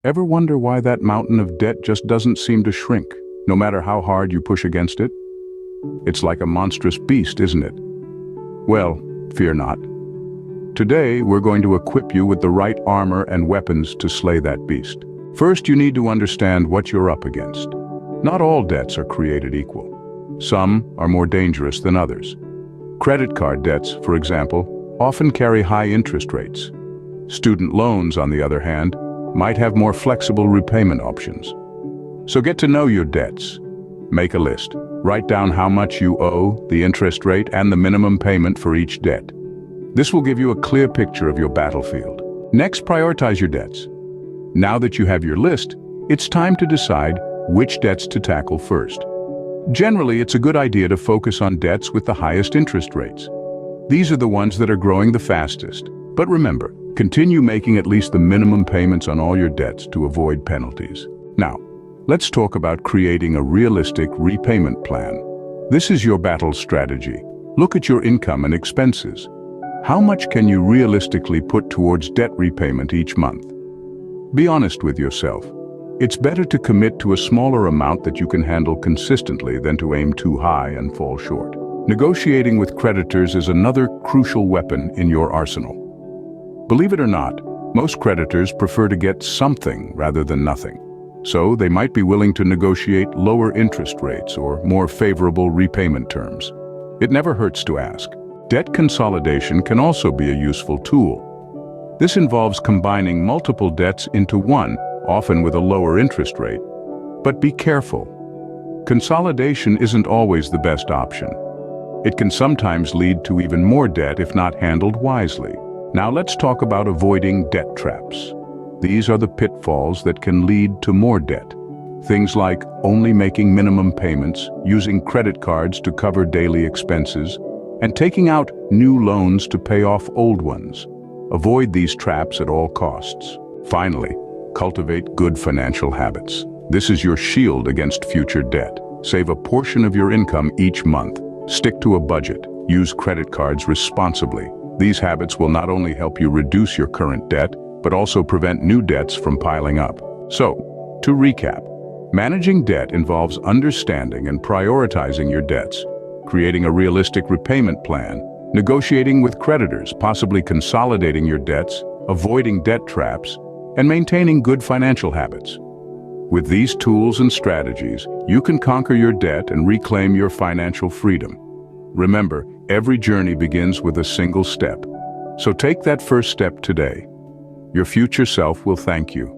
Ever wonder why that mountain of debt just doesn't seem to shrink, no matter how hard you push against it? It's like a monstrous beast, isn't it? Well, fear not. Today, we're going to equip you with the right armor and weapons to slay that beast. First, you need to understand what you're up against. Not all debts are created equal. Some are more dangerous than others. Credit card debts, for example, often carry high interest rates. Student loans, on the other hand, might have more flexible repayment options. So get to know your debts. Make a list. Write down how much you owe, the interest rate, and the minimum payment for each debt. This will give you a clear picture of your battlefield. Next, prioritize your debts. Now that you have your list, it's time to decide which debts to tackle first. Generally, it's a good idea to focus on debts with the highest interest rates. These are the ones that are growing the fastest. But remember, continue making at least the minimum payments on all your debts to avoid penalties. Now, let's talk about creating a realistic repayment plan. This is your battle strategy. Look at your income and expenses. How much can you realistically put towards debt repayment each month? Be honest with yourself. It's better to commit to a smaller amount that you can handle consistently than to aim too high and fall short. Negotiating with creditors is another crucial weapon in your arsenal. Believe it or not, most creditors prefer to get something rather than nothing. So they might be willing to negotiate lower interest rates or more favorable repayment terms. It never hurts to ask. Debt consolidation can also be a useful tool. This involves combining multiple debts into one, often with a lower interest rate. But be careful. Consolidation isn't always the best option. It can sometimes lead to even more debt if not handled wisely. Now let's talk about avoiding debt traps. These are the pitfalls that can lead to more debt. Things like only making minimum payments, using credit cards to cover daily expenses, and taking out new loans to pay off old ones. Avoid these traps at all costs. Finally, cultivate good financial habits. This is your shield against future debt. Save a portion of your income each month. Stick to a budget. Use credit cards responsibly. These habits will not only help you reduce your current debt, but also prevent new debts from piling up. So, to recap, managing debt involves understanding and prioritizing your debts, creating a realistic repayment plan, negotiating with creditors, possibly consolidating your debts, avoiding debt traps, and maintaining good financial habits. With these tools and strategies, you can conquer your debt and reclaim your financial freedom. Remember, every journey begins with a single step. So take that first step today. Your future self will thank you.